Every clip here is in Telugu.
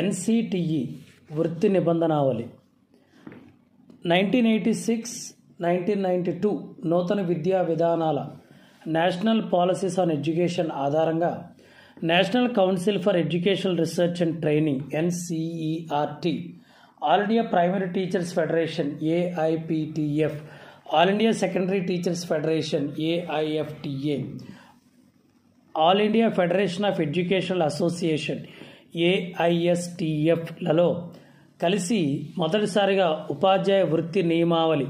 ఎన్సిటిఈ వృత్తి నిబంధనావళి 1986-1992 నూతన విద్యా విధానాల నేషనల్ పాలసీస్ ఆన్ ఎడ్యుకేషన్ ఆధారంగా national council for educational research and training NCERT, all India primary teachers federation AIPTF, all India secondary teachers federation AIFTA, all India federation of educational association ఏఐఎస్టిఎఫ్లలో కలిసి మొదటిసారిగా ఉపాధ్యాయ వృత్తి నియమావళి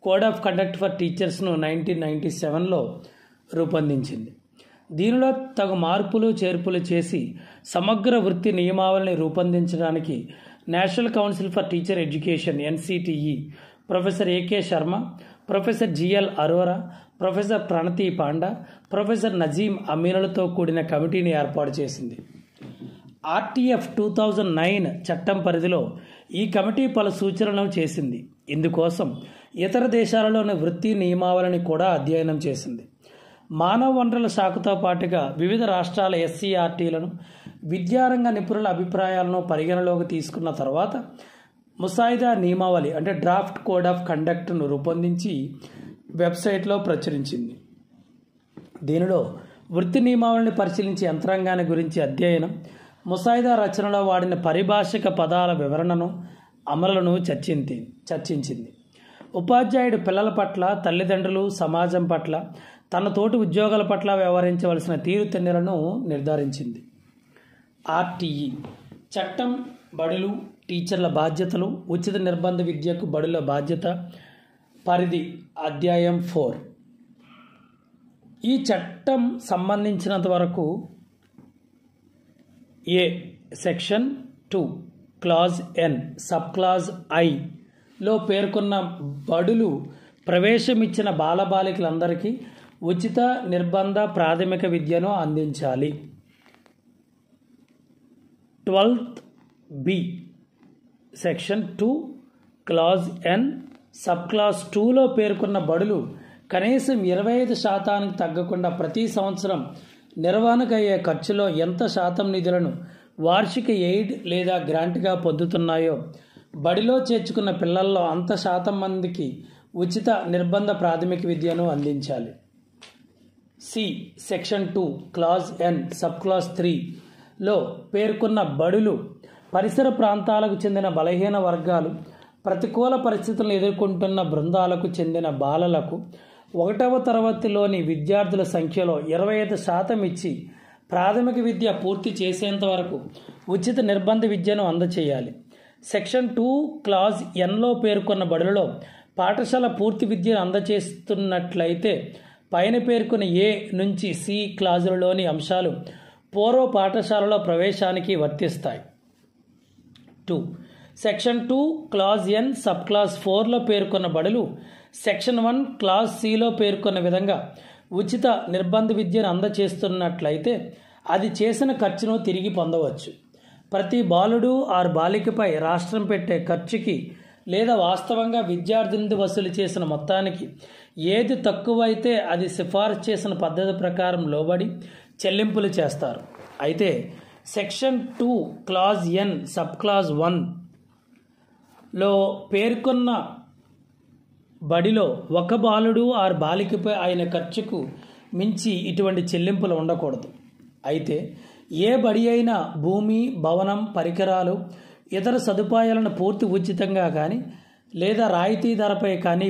కోడ్ ఆఫ్ కండక్ట్ ఫర్ టీచర్స్ను 1997లో రూపొందించింది. దీనిలో తగు మార్పులు చేర్పులు చేసి సమగ్ర వృత్తి నియమావళిని రూపొందించడానికి national council for teacher education NCTE professor A K Sharma, professor G L Arora, professor Pranati Panda, professor Nazim అమీనులతో కూడిన కమిటీని ఏర్పాటు చేసింది. ఆర్టీఎఫ్ 2009 చట్టం పరిధిలో ఈ కమిటీ పలు సూచనలను చేసింది. ఇందుకోసం ఇతర దేశాలలోని వృత్తి నియమావళిని కూడా అధ్యయనం చేసింది. మానవ వనరుల శాఖతో పాటుగా వివిధ రాష్ట్రాల ఎస్సీఆర్టీలను, విద్యారంగ నిపుణుల అభిప్రాయాలను పరిగణలోకి తీసుకున్న తర్వాత ముసాయిదా నియమావళి అంటే డ్రాఫ్ట్ కోడ్ ఆఫ్ కండక్ట్ను రూపొందించి వెబ్సైట్లో ప్రచురించింది. దీనిలో వృత్తి నియమావళిని పరిశీలించే యంత్రాంగాన్ని గురించి అధ్యయనం, ముసాయిదా రచనలో వాడిన పరిభాషిక పదాల వివరణను, అమలును చర్చించింది. ఉపాధ్యాయుడు పిల్లల పట్ల, తల్లిదండ్రులు, సమాజం పట్ల, తన తోటి ఉద్యోగాల పట్ల వ్యవహరించవలసిన తీరుతెన్నులను నిర్ధారించింది. ఆర్టీఈ చట్టం, బడులు, టీచర్ల బాధ్యతలు, ఉచిత నిర్బంధ విద్యకు బడుల బాధ్యత, పరిధి, అధ్యాయం 4. ఈ చట్టం సంబంధించినంత వరకు ఏ సెక్షన్ 2 క్లాజ్ ఎన్ సబ్ క్లాజ్ ఐలో పేర్కొన్న బడులు ప్రవేశమిచ్చిన బాలబాలికలందరికీ ఉచిత నిర్బంధ ప్రాథమిక విద్యను అందించాలి. 12th బి సెక్షన్ 2 క్లాజ్ ఎన్ సబ్ క్లాజ్ 2లో పేర్కొన్న బడులు కనీసం 25% తగ్గకుండా ప్రతి సంవత్సరం నిర్వహణకు అయ్యే ఖర్చులో ఎంత శాతం నిధులను వార్షిక ఎయిడ్ లేదా గ్రాంట్గా పొందుతున్నాయో బడిలో చేర్చుకున్న పిల్లల్లో అంత శాతం మందికి ఉచిత నిర్బంధ ప్రాథమిక విద్యను అందించాలి. సి సెక్షన్ 2 క్లాజ్ ఎన్ సబ్ క్లాజ్ 3లో పేర్కొన్న బడులు పరిసర ప్రాంతాలకు చెందిన బలహీన వర్గాలు, ప్రతికూల పరిస్థితులను ఎదుర్కొంటున్న బృందాలకు చెందిన బాలలకు 1వ తరగతిలోని విద్యార్థుల సంఖ్యలో 25% ఇచ్చి ప్రాథమిక విద్య పూర్తి చేసేంత వరకు ఉచిత నిర్బంధ విద్యను అందచేయాలి. సెక్షన్ 2 క్లాజ్ ఎన్లో పేర్కొన్న బడులలో పాఠశాల పూర్తి విద్యను అందచేస్తున్నట్లయితే పైన పేర్కొన్న ఏ నుంచి సి క్లాజులలోని అంశాలు పూర్వ పాఠశాలలో ప్రవేశానికి వర్తిస్తాయి. 2 సెక్షన్ 2 క్లాజ్ ఎన్ సబ్ క్లాజ్ 4లో పేర్కొన్న బడులు సెక్షన్ 1 క్లాజ్ సిలో పేర్కొన్న విధంగా ఉచిత నిర్బంధ విద్యను అందచేస్తున్నట్లయితే అది చేసిన ఖర్చును తిరిగి పొందవచ్చు. ప్రతి బాలుడు ఆర్ బాలికపై రాష్ట్రం పెట్టే ఖర్చుకి లేదా వాస్తవంగా విద్యార్థి నుండి వసూలు చేసిన మొత్తానికి ఏది తక్కువైతే అది సిఫారసు చేసిన పద్ధతి ప్రకారం లోబడి చెల్లింపులు చేస్తారు. అయితే సెక్షన్ 2 క్లాజ్ ఎన్ సబ్ క్లాజ్ 1లో పేర్కొన్న బడిలో ఒక బాలుడు ఆర్ బాలికపై అయిన ఖర్చుకు మించి ఇటువంటి చెల్లింపులు ఉండకూడదు. అయితే ఏ బడి అయినా భూమి, భవనం, పరికరాలు, ఇతర సదుపాయాలను పూర్తి ఉచితంగా కానీ లేదా రాయితీ ధరపై కానీ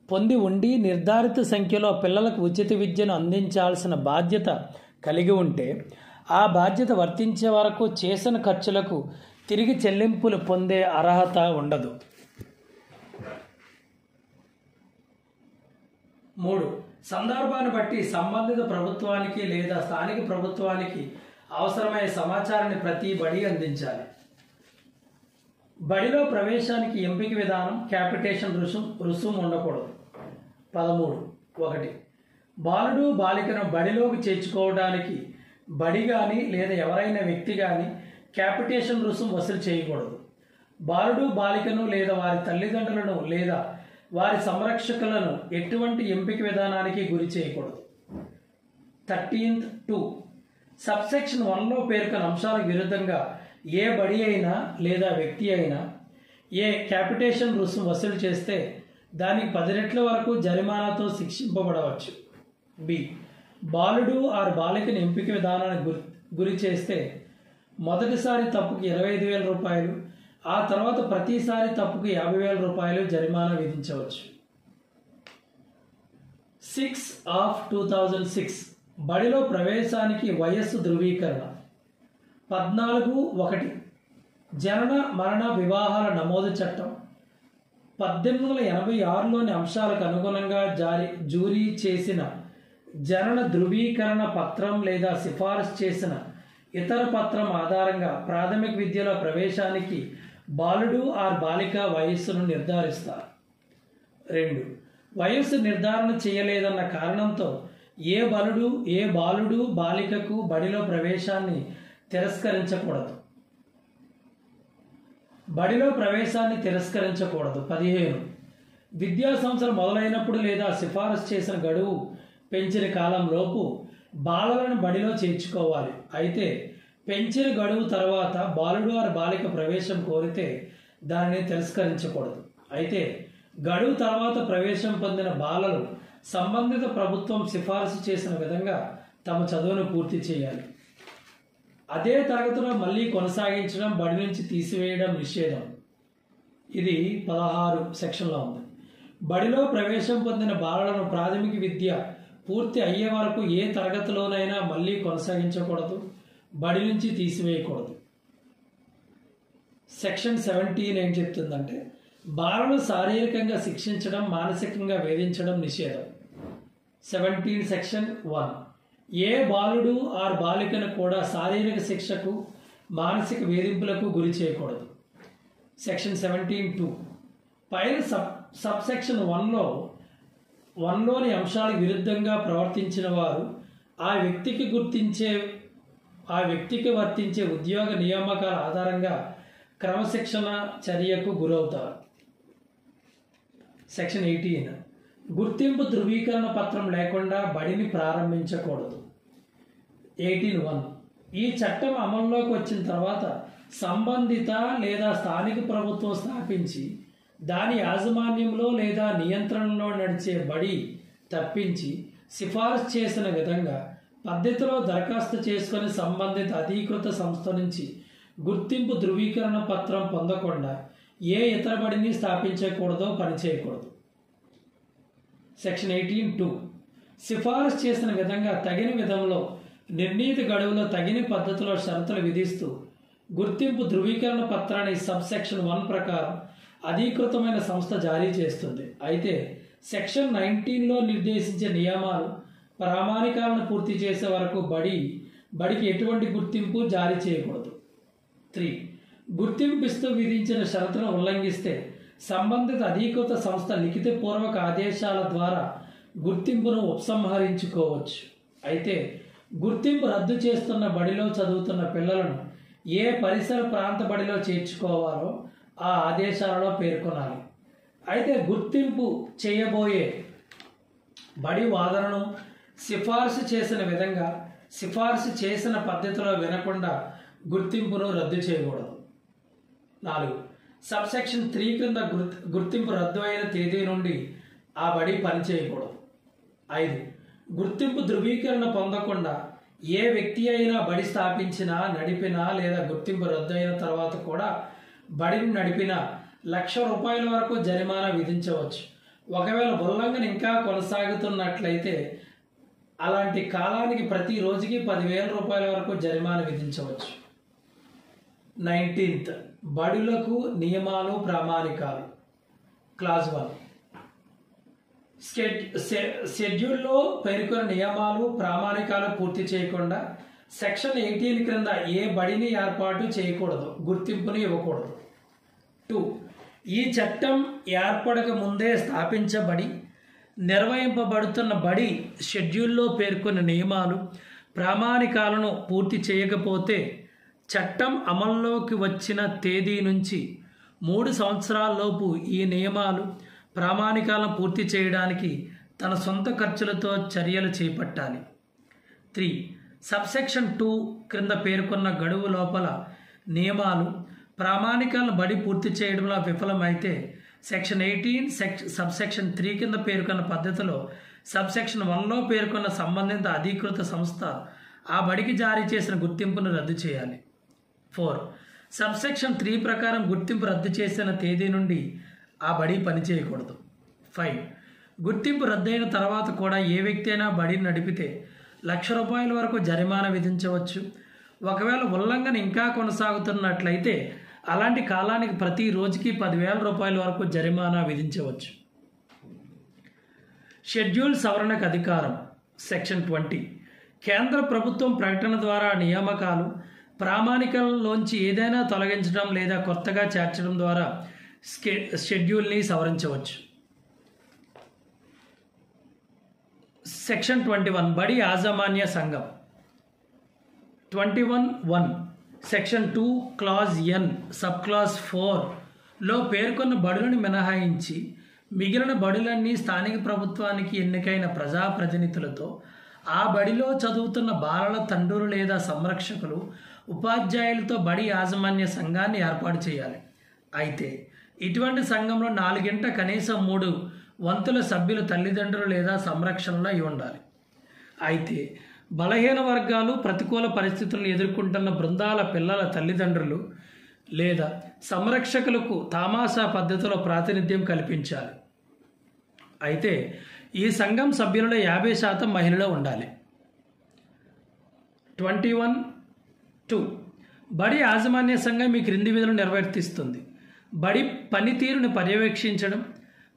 పొంది ఉండి నిర్ధారిత సంఖ్యలో పిల్లలకు ఉచిత విద్యను అందించాల్సిన బాధ్యత కలిగి ఉంటే ఆ బాధ్యత వర్తించే వరకు చేసిన ఖర్చులకు తిరిగి చెల్లింపులు పొందే అర్హత ఉండదు. 3 సందర్భాన్ని బట్టి సంబంధిత ప్రభుత్వానికి లేదా స్థానిక ప్రభుత్వానికి అవసరమైన సమాచారాన్ని ప్రతి బడి అందించాలి. బడిలో ప్రవేశానికి ఎంపిక విధానం, క్యాపిటేషన్ రుసుము ఉండకూడదు. 13.1 బాలుడు బాలికను బడిలోకి చేర్చుకోవడానికి బడి కానీ లేదా ఎవరైనా వ్యక్తి కానీ క్యాపిటేషన్ రుసుము వసూలు చేయకూడదు. బాలుడు బాలికను లేదా వారి తల్లిదండ్రులను లేదా వారి సంరక్షకులను ఎటువంటి ఎంపిక విధానానికి గురి చేయకూడదు. 13th 2 సబ్సెక్షన్ 1లో పేర్కొన్న అంశాలకు విరుద్ధంగా ఏ బడి అయినా లేదా వ్యక్తి అయినా ఏ క్యాపిటేషన్ రుసుము వసూలు చేస్తే దానికి 10 రెట్ల వరకు జరిమానాతో శిక్షింపబడవచ్చు. బి. బాలుడు ఆర్ బాలికను ఎంపిక విధానానికి గురి చేస్తే మొదటిసారి తప్పుకి 25,000 రూపాయలు, ఆ తర్వాత ప్రతిసారి తప్పుకి 50,000 రూపాయలు జరిమానా విధించవచ్చు. 6/2006 బడిలో ప్రవేశానికి వయస్సు ధృవీకరణ. 14(1) జనన మరణ వివాహాల నమోదు చట్టం 1886లోని అంశాలకు అనుగుణంగా జూరీ చేసిన జనన ధృవీకరణ పత్రం లేదా సిఫారసు చేసిన ఇతర పత్రం ఆధారంగా ప్రాథమిక విద్యలో ప్రవేశానికి బాలుడు ఆర్ బాలిక వయస్సును నిర్ధారిస్తారు. 2. వయస్సు నిర్ధారణ చేయలేదన్న కారణంతో ఏ బాలుడు బాలికకు బడిలో ప్రవేశాన్ని తిరస్కరించకూడదు. 15 విద్యా సంవత్సరం మొదలైనప్పుడు లేదా సిఫారసు చేసిన గడువు పెంచిన కాలంలోపు బాలలను బడిలో చేర్చుకోవాలి. అయితే పెంచిన గడువు తర్వాత బాలుడు ఆర్ బాలిక ప్రవేశం కోరితే దానిని తిరస్కరించకూడదు. అయితే గడువు తర్వాత ప్రవేశం పొందిన బాలలు సంబంధిత ప్రభుత్వం సిఫారసు చేసిన విధంగా తమ చదువును పూర్తి చేయాలి. అదే తరగతిలో మళ్ళీ కొనసాగించడం, బడి నుంచి తీసివేయడం నిషేధం. ఇది 16 సెక్షన్లో ఉంది. బడిలో ప్రవేశం పొందిన బాలలను ప్రాథమిక విద్య పూర్తి అయ్యే వరకు ఏ తరగతిలోనైనా మళ్ళీ కొనసాగించకూడదు, బడి నుంచి తీసివేయకూడదు. సెక్షన్ 17 ఏం చెప్తుందంటే బాలను శారీరకంగా శిక్షించడం, మానసికంగా వేధించడం నిషేధం. 17 సెక్షన్ 1 ఏ బాలుడు ఆర్ బాలికను కూడా శారీరక శిక్షకు, మానసిక వేధింపులకు గురి చేయకూడదు. సెక్షన్ 17(2) పైన సబ్ సెక్షన్ 1లోని అంశాలకు విరుద్ధంగా ప్రవర్తించిన వారు ఆ వ్యక్తికి వర్తించే ఉద్యోగ నియామకాల ఆధారంగా క్రమశిక్షణ చర్యకు గురవుతారు. సెక్షన్ 18 గుర్తింపు ధృవీకరణ పత్రం లేకుండా బడిని ప్రారంభించకూడదు. 18(1) ఈ చట్టం అమల్లోకి వచ్చిన తర్వాత సంబంధిత లేదా స్థానిక ప్రభుత్వం స్థాపించి దాని యాజమాన్యంలో లేదా నియంత్రణలో నడిచే బడి తప్పించి సిఫారసు చేసిన విధంగా పద్ధతిలో దరఖాస్తు చేసుకుని సంబంధిత అధీకృత సంస్థ నుంచి గుర్తింపు ధృవీకరణ పత్రం పొందకుండా ఏ ఇతర బడిని స్థాపించకూడదో పనిచేయకూడదు. సెక్షన్ 18(2) సిఫారసు చేసిన విధంగా తగిన విధంలో నిర్ణీత గడువులో తగిన పద్ధతిలో షరతులు విధిస్తూ గుర్తింపు ధృవీకరణ పత్రాన్ని సబ్ సెక్షన్ 1 ప్రకారం అధీకృతమైన సంస్థ జారీ చేస్తుంది. అయితే సెక్షన్ 19లో నిర్దేశించే నియమాలు, ప్రామాణికాలను పూర్తి చేసే వరకు బడికి ఎటువంటి గుర్తింపు జారీ చేయకూడదు. 3 గుర్తింపిస్తూ విధించిన షరతులను ఉల్లంఘిస్తే సంబంధిత అధీకృత సంస్థ లిఖితపూర్వక ఆదేశాల ద్వారా గుర్తింపును ఉపసంహరించుకోవచ్చు. అయితే గుర్తింపు రద్దు చేస్తున్న బడిలో చదువుతున్న పిల్లలను ఏ పరిసర ప్రాంత బడిలో చేర్చుకోవాలో ఆ ఆదేశాలలో పేర్కొనాలి. అయితే గుర్తింపు చేయబోయే బడి వాదనను సిఫారసు చేసిన పద్ధతిలో వినకుండా గుర్తింపును రద్దు చేయకూడదు. 4 సబ్ సెక్షన్ 3 క్రింద గుర్తింపు రద్దు అయిన తేదీ నుండి ఆ బడి పనిచేయకూడదు. 5 గుర్తింపు ధృవీకరణ పొందకుండా ఏ వ్యక్తి అయినా బడి స్థాపించినా, నడిపినా లేదా గుర్తింపు రద్దు అయిన తర్వాత కూడా బడిని నడిపినా ₹1,00,000 వరకు జరిమానా విధించవచ్చు. ఒకవేళ ఉల్లంఘన ఇంకా కొనసాగుతున్నట్లయితే అలాంటి కాలానికి ప్రతి రోజుకి ₹10,000 వరకు జరిమానా విధించవచ్చు. 19th బడులకు నియమాలు, ప్రామాణికాలు. క్లాజ్ 1 షెడ్యూల్లో పేర్కొన్న నియమాలు, ప్రామాణికాలు పూర్తి చేయకుండా సెక్షన్ 18 క్రింద ఏ బడిని ఏర్పాటు చేయకూడదు, గుర్తింపుని ఇవ్వకూడదు. 2 ఈ చట్టం ఏర్పడక ముందే స్థాపించబడి నిర్వహింపబడుతున్న బడి షెడ్యూల్లో పేర్కొన్న నియమాలు, ప్రామాణికాలను పూర్తి చేయకపోతే చట్టం అమల్లోకి వచ్చిన తేదీ నుంచి 3 సంవత్సరాల్లోపు ఈ నియమాలు, ప్రామాణికాలను పూర్తి చేయడానికి తన సొంత ఖర్చులతో చర్యలు చేపట్టాలి. 3 సబ్సెక్షన్ 2 క్రింద పేర్కొన్న గడువు లోపల నియమాలు, ప్రామాణికాలను బడి పూర్తి చేయడంలో విఫలమైతే సెక్షన్ 18 సబ్సెక్షన్ 3 కింద పేర్కొన్న పద్ధతిలో సబ్సెక్షన్ 1లో పేర్కొన్న సంబంధిత అధీకృత సంస్థ ఆ బడికి జారీ చేసిన గుర్తింపును రద్దు చేయాలి. 4. సబ్సెక్షన్ 3 ప్రకారం గుర్తింపు రద్దు చేసిన తేదీ నుండి ఆ బడి పనిచేయకూడదు. 5. గుర్తింపు రద్దయిన తర్వాత కూడా ఏ వ్యక్తి అయినా బడిని నడిపితే ₹1,00,000 వరకు జరిమానా విధించవచ్చు. ఒకవేళ ఉల్లంఘన ఇంకా కొనసాగుతున్నట్లయితే అలాంటి కాలానికి ప్రతి రోజుకి ₹10,000 వరకు జరిమానా విధించవచ్చు. షెడ్యూల్ సవరణకు అధికారం. సెక్షన్ 20. కేంద్ర ప్రభుత్వం ప్రకటన ద్వారా నియామకాలు, ప్రామాణికాలలోంచి ఏదైనా తొలగించడం లేదా కొత్తగా చేర్చడం ద్వారా షెడ్యూల్ని సవరించవచ్చు. సెక్షన్ 21. బడి యాజమాన్య సంఘం. 21(1) section 2 clause N sub clause 4లో పేర్కొన్న బడులను మినహాయించి మిగిలిన బడులన్నీ స్థానిక ప్రభుత్వానికి ఎన్నికైన ప్రజాప్రతినిధులతో ఆ బడిలో చదువుతున్న బాలల తండ్రులు లేదా సంరక్షకులు, ఉపాధ్యాయులతో బడి యాజమాన్య సంఘాన్ని ఏర్పాటు చేయాలి. అయితే ఇటువంటి సంఘంలో 4 కనీసం 3 వంతుల సభ్యులు తల్లిదండ్రులు లేదా సంరక్షణలో అయి ఉండాలి. అయితే బలహీన వర్గాలు, ప్రతికూల పరిస్థితులను ఎదుర్కొంటున్న బృందాల పిల్లల తల్లిదండ్రులు లేదా సంరక్షకులకు తామాషా పద్ధతిలో ప్రాతినిధ్యం కల్పించాలి. అయితే ఈ సంఘం సభ్యులలో 50% మహిళలు ఉండాలి. 21(2) బడి యాజమాన్య సంఘం ఈ క్రింది విధులను నిర్వర్తిస్తుంది. బడి పనితీరును పర్యవేక్షించడం,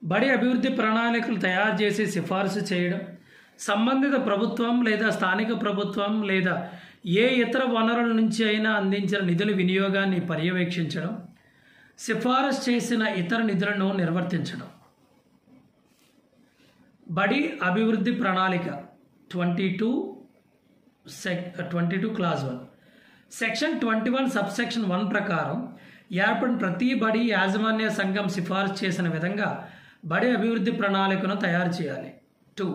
బడి అభివృద్ధి ప్రణాళికలు తయారు చేసి సిఫారసు చేయడం, సంబంధిత ప్రభుత్వం లేదా స్థానిక ప్రభుత్వం లేదా ఏ ఇతర వనరుల నుంచి అయినా అందించిన నిధుల వినియోగాన్ని పర్యవేక్షించడం, సిఫారసు చేసిన ఇతర నిధులను నిర్వర్తించడం. బడి అభివృద్ధి ప్రణాళిక 22 క్లాజ్ 1. సెక్షన్ 21 సబ్సెక్షన్ 1 ప్రకారం ఏర్పడిన ప్రతి బడి యాజమాన్య సంఘం సిఫారసు చేసిన విధంగా బడి అభివృద్ధి ప్రణాళికను తయారు చేయాలి. 2.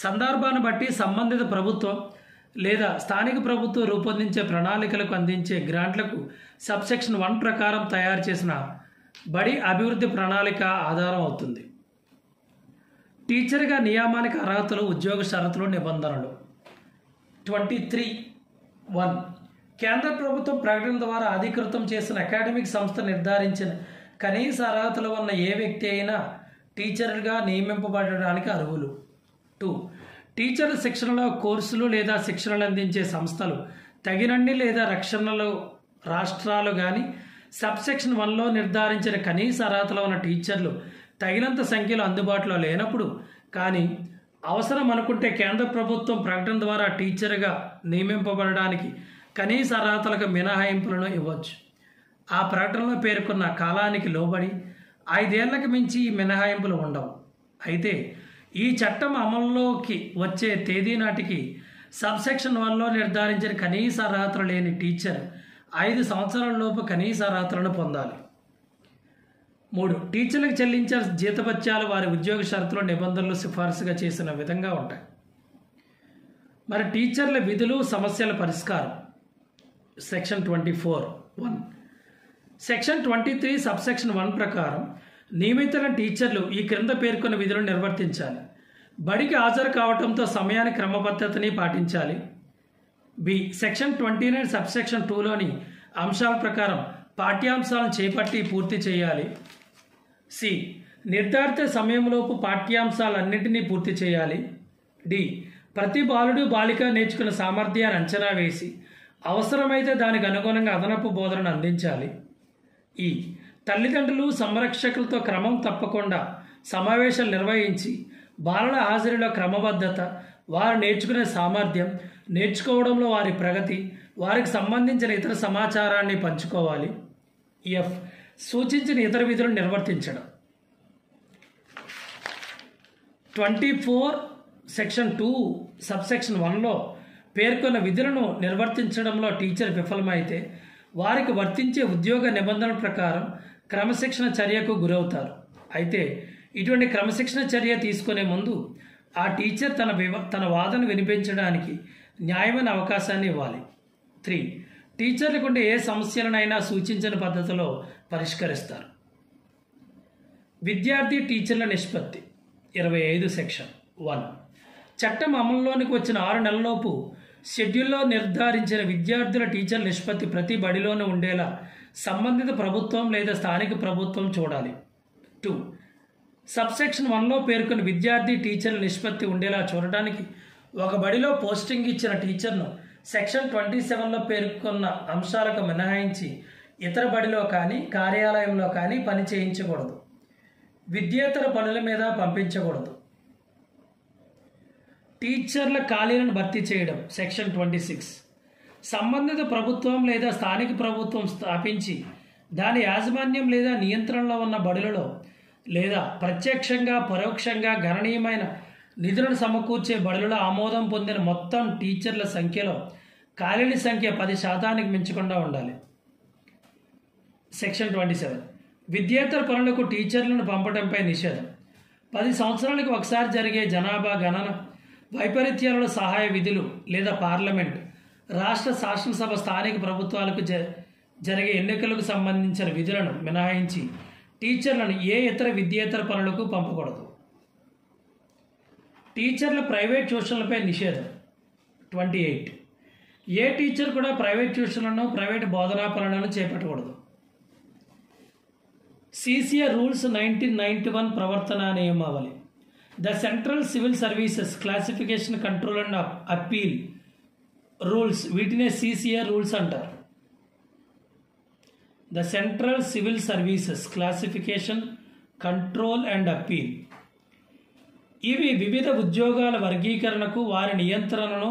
సందర్భాన్ని బట్టి సంబంధిత ప్రభుత్వం లేదా స్థానిక ప్రభుత్వం రూపొందించే ప్రణాళికలకు అందించే గ్రాంట్లకు సబ్సెక్షన్ 1 ప్రకారం తయారు చేసిన బడి అభివృద్ధి ప్రణాళిక ఆధారం అవుతుంది. టీచర్గా నియామానికి అర్హతలు, ఉద్యోగ షరతులు, నిబంధనలు. 23(1) కేంద్ర ప్రభుత్వం ప్రకటన ద్వారా అధికృతం చేసిన అకాడమిక్ సంస్థ నిర్ధారించిన కనీస అర్హతలు ఉన్న ఏ వ్యక్తి అయినా టీచర్గా నియమింపబడడానికి అర్హులు. 2. టీచర్ల శిక్షణలో కోర్సులు లేదా శిక్షణలు అందించే సంస్థలు తగినన్ని లేదా రక్షణలో రాష్ట్రాలు కానీ సబ్సెక్షన్ 1లో నిర్ధారించిన కనీస అర్హతలు ఉన్న టీచర్లు తగినంత సంఖ్యలో అందుబాటులో లేనప్పుడు కానీ అవసరం అనుకుంటే కేంద్ర ప్రభుత్వం ప్రకటన ద్వారా టీచర్గా నియమింపబడడానికి కనీస అర్హతలకు మినహాయింపులను ఇవ్వచ్చు. ఆ ప్రకటనలో పేర్కొన్న కాలానికి లోబడి 5 ఏళ్లకు మించి ఈ మినహాయింపులు ఉండవు. అయితే ఈ చట్టం అమల్లోకి వచ్చే తేదీ నాటికి సబ్సెక్షన్ 1లో నిర్ధారించిన కనీస అర్హతలు లేని టీచర్ 5 సంవత్సరాల లోపు కనీస అర్హతలను పొందాలి. 3. టీచర్లకు చెల్లించే జీతభత్యాలు వారి ఉద్యోగ షరతులు, నిబంధనలు సిఫార్సుగా చేసిన విధంగా ఉంటాయి. మరి టీచర్ల విధులు, సమస్యల పరిష్కారం. సెక్షన్ 24(1) సెక్షన్ 23 సబ్సెక్షన్ 1 ప్రకారం నియమితులైన టీచర్లు ఈ క్రింద పేర్కొన్న విధులను నిర్వర్తించాలి. బడికి హాజరు కావడంతో సమయాన్ని క్రమబద్ధతని పాటించాలి. బి. సెక్షన్ 29 సబ్సెక్షన్ 2లోని అంశాల ప్రకారం పాఠ్యాంశాలను చేపట్టి పూర్తి చేయాలి. సి. నిర్ధారిత సమయంలోపు పాఠ్యాంశాలన్నింటినీ పూర్తి చేయాలి. డి. ప్రతి బాలుడు, బాలిక నేర్చుకున్న సామర్థ్యాన్ని అంచనా వేసి అవసరమైతే దానికి అనుగుణంగా అదనపు బోధనను అందించాలి. ఈ. తల్లిదండ్రులు, సంరక్షకులతో క్రమం తప్పకుండా సమావేశాలు నిర్వహించి బాలల హాజరులో క్రమబద్ధత, వారు నేర్చుకునే సామర్థ్యం, నేర్చుకోవడంలో వారి ప్రగతి, వారికి సంబంధించిన ఇతర సమాచారాన్ని పంచుకోవాలి. ఎఫ్. సూచించిన ఇతర విధులను నిర్వర్తించడం. 24 సెక్షన్ 2 సబ్సెక్షన్ 1లో పేర్కొన్న విధులను నిర్వర్తించడంలో టీచర్ విఫలమైతే వారికి వర్తించే ఉద్యోగ నిబంధనల ప్రకారం క్రమశిక్షణ చర్యకు గురవుతారు. అయితే ఇటువంటి క్రమశిక్షణ చర్య తీసుకునే ముందు ఆ టీచర్ తన వాదన వినిపించడానికి న్యాయమైన అవకాశాన్ని ఇవ్వాలి. 3. టీచర్లకు ఉండే ఏ సమస్యలనైనా సూచించిన పద్ధతిలో పరిష్కరిస్తారు. విద్యార్థి టీచర్ల నిష్పత్తి 25 సెక్షన్ 1. చట్టం అమలులోనికి వచ్చిన 6 నెలలలోపు షెడ్యూల్లో నిర్ధారించిన విద్యార్థుల టీచర్ల నిష్పత్తి ప్రతి బడిలోనూ ఉండేలా సంబంధిత ప్రభుత్వం లేదా స్థానిక ప్రభుత్వం చూడాలి. 2. సబ్సెక్షన్ 1లో పేర్కొన్న విద్యార్థి టీచర్ల నిష్పత్తి ఉండేలా చూడటానికి ఒక బడిలో పోస్టింగ్ ఇచ్చిన టీచర్ను సెక్షన్ 27లో పేర్కొన్న అంశాలకు మినహాయించి ఇతర బడిలో కానీ కార్యాలయంలో కానీ పని చేయించకూడదు. విద్యేతర పనుల మీద పంపించకూడదు. టీచర్ల ఖాళీలను భర్తీ చేయడం సెక్షన్ 26. సంబంధిత ప్రభుత్వం లేదా స్థానిక ప్రభుత్వం స్థాపించి దాని యాజమాన్యం లేదా నియంత్రణలో ఉన్న బడులలో లేదా ప్రత్యక్షంగా పరోక్షంగా గణనీయమైన నిధులను సమకూర్చే బడులలో ఆమోదం పొందిన మొత్తం టీచర్ల సంఖ్యలో ఖాళీల సంఖ్య 10% మించకుండా ఉండాలి. సెక్షన్ 27. విద్యేతర పనులకు టీచర్లను పంపడంపై నిషేధం. 10 సంవత్సరాలకు ఒకసారి జరిగే జనాభా గణన, వైపరీత్యాలలో సహాయ విధులు లేదా పార్లమెంట్, రాష్ట్ర శాసనసభ, స్థానిక ప్రభుత్వాలకు జరిగే ఎన్నికలకు సంబంధించిన విధులను మినహాయించి టీచర్లను ఏ ఇతర విద్యేతర పనులకు పంపకూడదు. టీచర్ల ప్రైవేట్ ట్యూషన్లపై నిషేధం 28. ఏ టీచర్ కూడా ప్రైవేట్ ట్యూషన్లను, ప్రైవేట్ బోధనా పనులను చేపట్టకూడదు. CCA రూల్స్ 1991 ప్రవర్తన నియమావళి. The central civil services classification, control and appeal rules, వీటినే CCA రూల్స్ అంటారు. The central civil services classification, control and appeal. ఇవి వివిధ ఉద్యోగాల వర్గీకరణకు, వారి నియంత్రణను,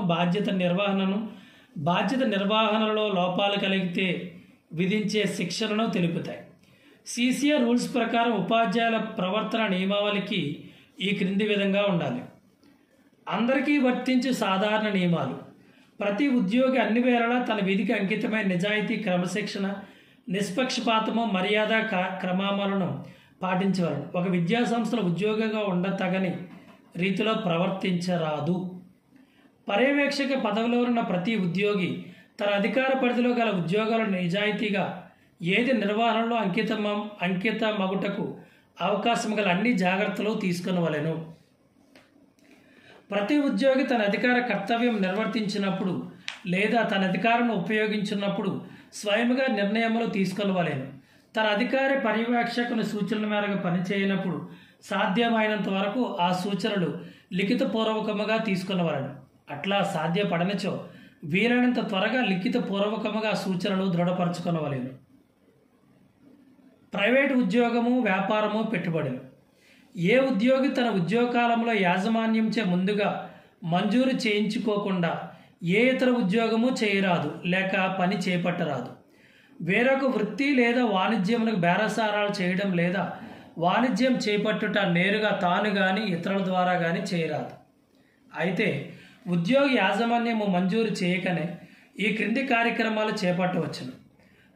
బాధ్యత నిర్వహణలో లోపాలు కలిగితే విధించే శిక్షలను తెలుపుతాయి. CCA రూల్స్ ప్రకారం ఉపాధ్యాయుల ప్రవర్తన నియమావళికి ఈ క్రింది విధంగా ఉండాలి. అందరికీ వర్తించే సాధారణ నియమాలు. ప్రతి ఉద్యోగి అన్ని వేళలా తన విధికి అంకితమైన నిజాయితీ, క్రమశిక్షణ, నిష్పక్షపాతము, మర్యాద క్రమాలను పాటించవలను. ఒక విద్యాసంస్థలో ఉద్యోగిగా ఉండతగని రీతిలో ప్రవర్తించరాదు. పర్యవేక్షక పదవిలో ఉన్న ప్రతి ఉద్యోగి తన అధికార పరిధిలో గల ఉద్యోగాలను నిజాయితీగా, ఏది నిర్వహణలో అంకిత మగుటకు అవకాశం గల అన్ని జాగ్రత్తలు తీసుకొనవలెను. ప్రతి ఉద్యోగి తన అధికార కర్తవ్యం నిర్వర్తించినప్పుడు లేదా తన అధికారాన్ని ఉపయోగించినప్పుడు స్వయంగా నిర్ణయములు తీసుకొనవలెను. తన అధికారి పర్యవేక్షకుని సూచనల మేరకు పనిచేయనప్పుడు సాధ్యమైనంత వరకు ఆ సూచనలు లిఖితపూర్వకముగా తీసుకొనవలెను. అట్లా సాధ్యపడనిచో వీలైనంత త్వరగా లిఖితపూర్వకముగా సూచనలు దృఢపరచుకొనవలెను. ప్రైవేటు ఉద్యోగము, వ్యాపారము, పెట్టుబడులు. ఏ ఉద్యోగి తన ఉద్యోగ కాలంలో యాజమాన్యంచే ముందుగా మంజూరు చేయించుకోకుండా ఏ ఇతర ఉద్యోగము చేయరాదు లేక పని చేపట్టరాదు. వేరొక వృత్తి లేదా వాణిజ్యములకు బేరసారాలు చేయడం లేదా వాణిజ్యం చేపట్టుట నేరుగా తాను కానీ ఇతరుల ద్వారా కానీ చేయరాదు. అయితే ఉద్యోగి యాజమాన్యము మంజూరు చేయకనే ఈ క్రింది కార్యక్రమాలు చేపట్టవచ్చును.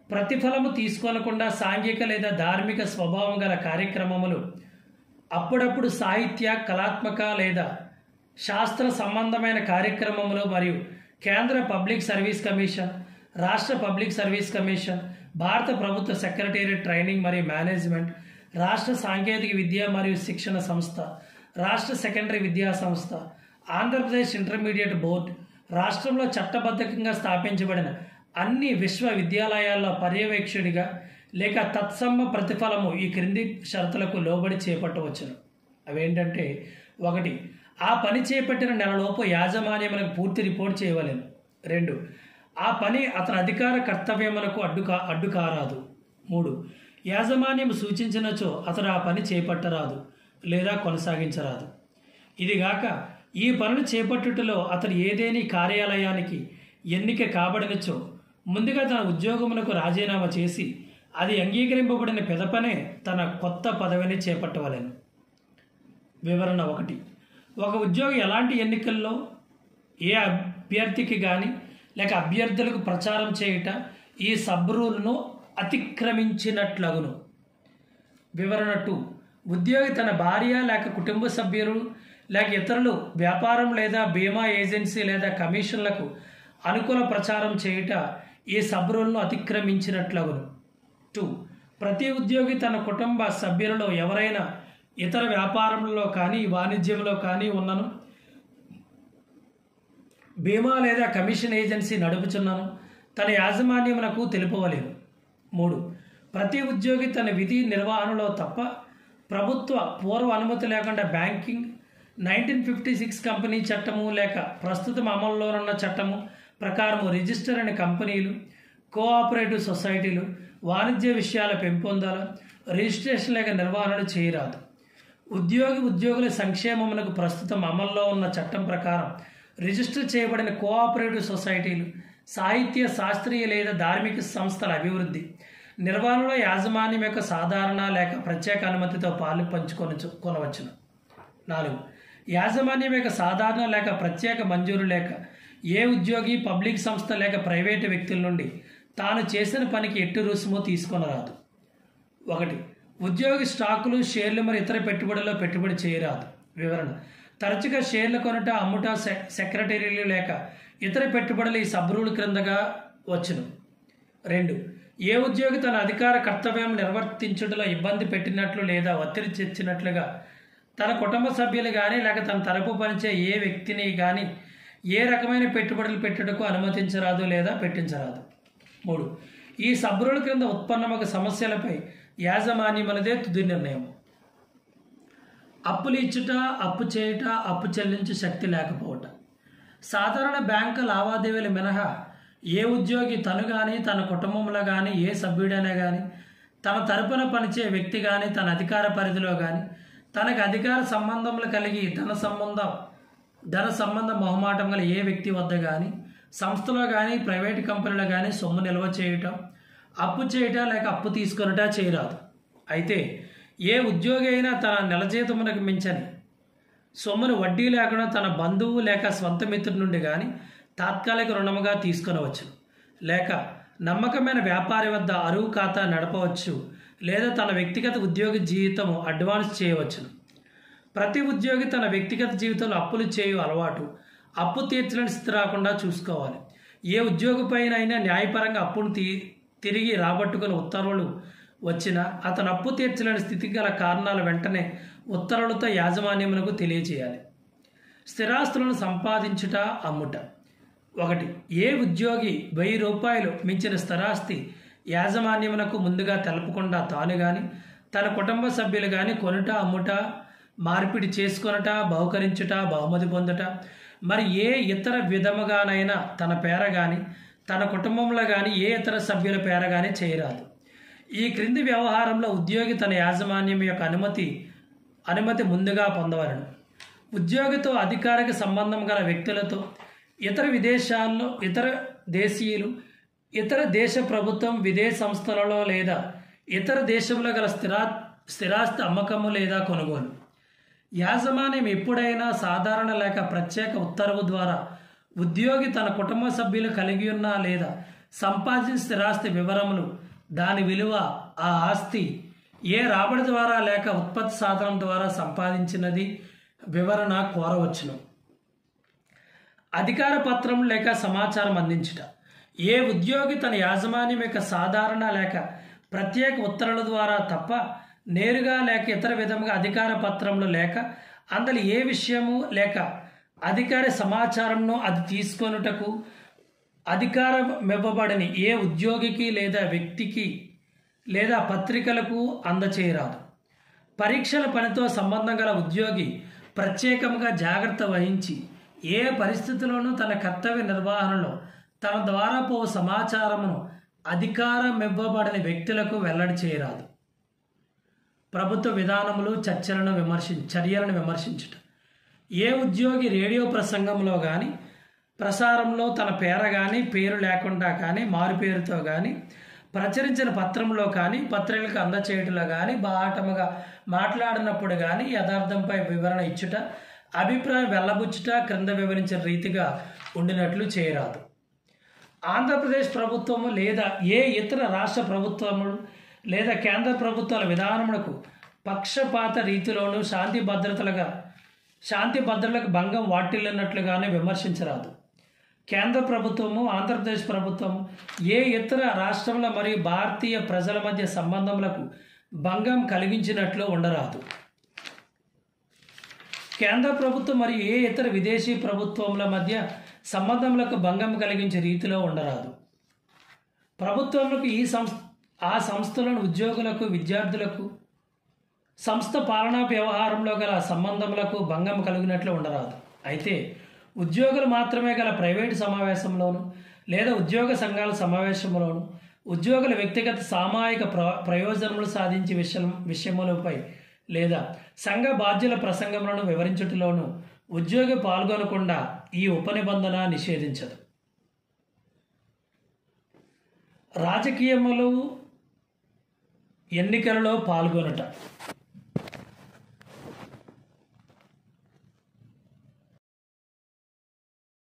ప్రతిఫలము తీసుకోనకుండా సాంఘిక లేదా ధార్మిక స్వభావం గల కార్యక్రమములు, అప్పుడప్పుడు సాహిత్య, కళాత్మక లేదా శాస్త్ర సంబంధమైన కార్యక్రమములు మరియు కేంద్ర పబ్లిక్ సర్వీస్ కమిషన్, రాష్ట్ర పబ్లిక్ సర్వీస్ కమిషన్, భారత ప్రభుత్వ సెక్రటేరియట్ ట్రైనింగ్ మరియు మేనేజ్మెంట్, రాష్ట్ర సాంకేతిక విద్య మరియు శిక్షణ సంస్థ, రాష్ట్ర సెకండరీ విద్యా సంస్థ, ఆంధ్రప్రదేశ్ ఇంటర్మీడియట్ బోర్డు, రాష్ట్రంలో చట్టబద్ధంగా స్థాపించబడిన అన్ని విశ్వవిద్యాలయాల్లో పర్యవేక్షకుడిగా లేక తత్సమ ప్రతిఫలము ఈ క్రింది షరతులకు లోబడి చేపట్టవచ్చును. అవేంటంటే 1. ఆ పని చేపట్టిన నెలలోపు యాజమాన్యములకు పూర్తి రిపోర్ట్ చేయవలెను. 2. ఆ పని అతని అధికార కర్తవ్యములకు అడ్డు కారాదు. 3. యాజమాన్యం సూచించినచో అతడు ఆ పని చేపట్టరాదు లేదా కొనసాగించరాదు. ఇదిగాక ఈ పనులు చేపట్టుటలో అతడు ఏదేని కార్యాలయానికి ఎన్నిక కాబడినచో ముందుగా తన ఉద్యోగములకు రాజీనామా చేసి అది అంగీకరింపబడిన పిదపనే తన కొత్త పదవిని చేపట్టవలెను. వివరణ 1. ఒక ఉద్యోగి ఎలాంటి ఎన్నికల్లో ఏ అభ్యర్థికి కానీ లేక అభ్యర్థులకు ప్రచారం చేయుట ఈ సబ్ రూల్ను అతిక్రమించినట్లగును. వివరణ 2. ఉద్యోగి తన భార్య లేక కుటుంబ సభ్యులు లేక ఇతరులు వ్యాపారం లేదా బీమా ఏజెన్సీ లేదా కమిషన్లకు అనుకూల ప్రచారం చేయుట ఈ సబ్ రూల్ను అతిక్రమించినట్లగును. 2. ప్రతి ఉద్యోగి తన కుటుంబ సభ్యులలో ఎవరైనా ఇతర వ్యాపారంలో కానీ వాణిజ్యంలో కానీ ఉన్నను, బీమా లేదా కమిషన్ ఏజెన్సీ నడుపుచున్నాను తన యాజమాన్యమునకు తెలుపవలేను. 3. ప్రతి ఉద్యోగి తన విధి నిర్వహణలో తప్ప ప్రభుత్వ పూర్వ అనుమతి లేకుండా బ్యాంకింగ్ 1956 కంపెనీ చట్టము లేక ప్రస్తుతం అమల్లోనున్న చట్టము ప్రకారము రిజిస్టర్ అయిన కంపెనీలు, కోఆపరేటివ్ సొసైటీలు, వాణిజ్య విషయాల పెంపొందాల రిజిస్ట్రేషన్ లేక నిర్వహణలు చేయరాదు. ఉద్యోగుల సంక్షేమమునకు ప్రస్తుతం అమల్లో ఉన్న చట్టం ప్రకారం రిజిస్టర్ చేయబడిన కోఆపరేటివ్ సొసైటీలు, సాహిత్య, శాస్త్రీయ లేదా ధార్మిక సంస్థల అభివృద్ధి నిర్వహణలో యాజమాన్యం యొక్క సాధారణ లేక ప్రత్యేక అనుమతితో పాలు పంచుకొనవచ్చును. 4. యాజమాన్యం యొక్క సాధారణ లేక ప్రత్యేక మంజూరు లేక ఏ ఉద్యోగి పబ్లిక్ సంస్థ లేక ప్రైవేటు వ్యక్తుల నుండి తాను చేసిన పనికి ఎట్టి రుసుము తీసుకొనరాదు. 1. ఉద్యోగి స్టాకులు, షేర్లు మరియు ఇతర పెట్టుబడుల్లో పెట్టుబడి చేయరాదు. వివరణ: తరచుగా షేర్లు కొనుట, అమ్ముట, సెక్రటరీలు లేక ఇతర పెట్టుబడులు ఈ సబ్ రూల్ క్రిందగా వచ్చును. 2. ఏ ఉద్యోగి తన అధికార కర్తవ్యం నిర్వర్తించుటలో ఇబ్బంది పెట్టినట్లు లేదా ఒత్తిడి తెచ్చినట్లుగా తన కుటుంబ సభ్యులు కానీ లేక తన తరపు పనిచే ఏ వ్యక్తిని కానీ ఏ రకమైన పెట్టుబడులు పెట్టుటకు అనుమతించరాదు లేదా పెట్టించరాదు. 3. ఈ సబ్ రూల్ క్రింద ఉత్పన్నమగు సమస్యలపై యాజమాన్యమునదే తుది నిర్ణయం. అప్పులు ఇచ్చుట, అప్పు చేయుట, అప్పు చెల్లించు శక్తి లేకపోవట. సాధారణ బ్యాంకు లావాదేవీలు మినహా ఏ ఉద్యోగి తను కానీ తన కుటుంబంలో కానీ ఏ సభ్యుడైనా కానీ తన తరపున పనిచే వ్యక్తి కానీ తన అధికార పరిధిలో కానీ తనకు అధికార సంబంధములు కలిగి ధన సంబంధ మొహమాటం గల ఏ వ్యక్తి వద్ద కానీ సంస్థలో కానీ ప్రైవేటు కంపెనీలో కానీ సొమ్ము నిల్వ చేయటం, అప్పు చేయటం లేక అప్పు తీసుకొనట చేయరాదు. అయితే ఏ ఉద్యోగి అయినా తన నెల జీతమునకు మించని సొమ్మును వడ్డీ లేకుండా తన బంధువు లేక స్వంత మిత్రుడి నుండి కానీ తాత్కాలిక రుణముగా తీసుకొనవచ్చు, లేక నమ్మకమైన వ్యాపారి వద్ద అరువు ఖాతా నడపవచ్చు, లేదా తన వ్యక్తిగత ఉద్యోగి జీవితం అడ్వాన్స్ చేయవచ్చును. ప్రతి ఉద్యోగి తన వ్యక్తిగత జీవితంలో అప్పులు చేయు అలవాటు, అప్పు తీర్చలేని స్థితి రాకుండా చూసుకోవాలి. ఏ ఉద్యోగిపైనైనా న్యాయపరంగా అప్పును తిరిగి రాబట్టుకుని ఉత్తర్వులు వచ్చినా అతను అప్పు తీర్చలేని స్థితికి గల కారణాలు వెంటనే ఉత్తర్వులతో యాజమాన్యమునకు తెలియజేయాలి. స్థిరాస్తులను సంపాదించుట, అమ్ముట. 1. ఏ ఉద్యోగి 1000 రూపాయలు మించిన స్థిరాస్తి యాజమాన్యమునకు ముందుగా తెలపకుండా తాను కానీ తన కుటుంబ సభ్యులు కానీ కొనుట, అమ్ముట, మార్పిడి చేసుకొనుట, బహుకరించుట, బహుమతి పొందుట మరి ఏ ఇతర విధముగానైనా తన పేర కానీ తన కుటుంబంలో కానీ ఏ ఇతర సభ్యుల పేర కానీ చేయరాదు. ఈ క్రింది వ్యవహారంలో ఉద్యోగి తన యాజమాన్యం యొక్క అనుమతి ముందుగా పొందవలను. ఉద్యోగితో అధికారిక సంబంధం గల వ్యక్తులతో, ఇతర విదేశాల్లో ఇతర దేశీయులు, ఇతర దేశ ప్రభుత్వం, విదేశ సంస్థలలో లేదా ఇతర దేశంలో గల స్థిరాస్తి అమ్మకము లేదా కొనుగోలు. యాజమాన్యం ఎప్పుడైనా సాధారణ లేక ప్రత్యేక ఉత్తర్వు ద్వారా ఉద్యోగి తన కుటుంబ సభ్యులు కలిగి ఉన్న లేదా సంపాదించిన స్థిరాస్తి వివరములు, దాని విలువ, ఆ ఆస్తి ఏ రాబడి ద్వారా లేక ఉత్పత్తి సాధనం ద్వారా సంపాదించినది వివరణ కోరవచ్చును. అధికార పత్రం లేక సమాచారం అందించుట. ఏ ఉద్యోగి తన యాజమాన్యం యొక్క సాధారణ లేక ప్రత్యేక ఉత్తర్వుల ద్వారా తప్ప నేరుగా లేక ఇతర విధముగా అధికార పత్రములు లేక అందులో ఏ విషయము లేక అధికార సమాచారంను అది తీసుకొనుటకు అధికారం ఇవ్వబడని ఏ ఉద్యోగికి లేదా వ్యక్తికి లేదా పత్రికలకు అందచేయరాదు. పరీక్షల పనితో సంబంధం గల ఉద్యోగి ప్రత్యేకంగా జాగ్రత్త వహించి ఏ పరిస్థితుల్లోనూ తన కర్తవ్య నిర్వహణలో తన ద్వారా పో సమాచారమును అధికారం ఇవ్వబడని వ్యక్తులకు వెల్లడి చేయరాదు. ప్రభుత్వ విధానములు, చర్యలను విమర్శించుట. ఏ ఉద్యోగి రేడియో ప్రసంగంలో కానీ ప్రసారంలో తన పేర కానీ పేరు లేకుండా కానీ మారు పేరుతో కానీ ప్రచురించిన పత్రంలో కానీ పత్రికలకు అందచేయటంలో కానీ బాహటముగా మాట్లాడినప్పుడు కానీ యథార్థంపై వివరణ ఇచ్చుట, అభిప్రాయం వెల్లబుచ్చుట క్రింద వివరించిన రీతిగా ఉండినట్లు చేయరాదు. ఆంధ్రప్రదేశ్ ప్రభుత్వము లేదా ఏ ఇతర రాష్ట్ర ప్రభుత్వములు లేదా కేంద్ర ప్రభుత్వాల విధానములకు పక్షపాత రీతిలోనూ శాంతి భద్రతలకు భంగం వాటిల్లినట్లుగానే విమర్శించరాదు. కేంద్ర ప్రభుత్వము, ఆంధ్రప్రదేశ్ ప్రభుత్వము ఏ ఇతర రాష్ట్రముల మరియు భారతీయ ప్రజల మధ్య సంబంధములకు భంగం కలిగించినట్లు ఉండరాదు. కేంద్ర ప్రభుత్వం మరియు ఏ ఇతర విదేశీ ప్రభుత్వముల మధ్య సంబంధములకు భంగం కలిగించే రీతిలో ఉండరాదు. ప్రభుత్వములకు ఆ సంస్థలను ఉద్యోగులకు, విద్యార్థులకు, సంస్థ పాలనా వ్యవహారంలో గల సంబంధములకు భంగం కలిగినట్లు ఉండరాదు. అయితే ఉద్యోగులు మాత్రమే గల ప్రైవేటు సమావేశంలోను లేదా ఉద్యోగ సంఘాల సమావేశంలోను ఉద్యోగుల వ్యక్తిగత సామాజిక ప్రయోజనములు సాధించే విషయములపై లేదా సంఘ బాధ్యుల ప్రసంగములను వివరించుటలోను ఉద్యోగి పాల్గొనకుండా ఈ ఉపనిబంధన నిషేధించదు. రాజకీయములు, ఎన్నికలలో పాల్గొనుట.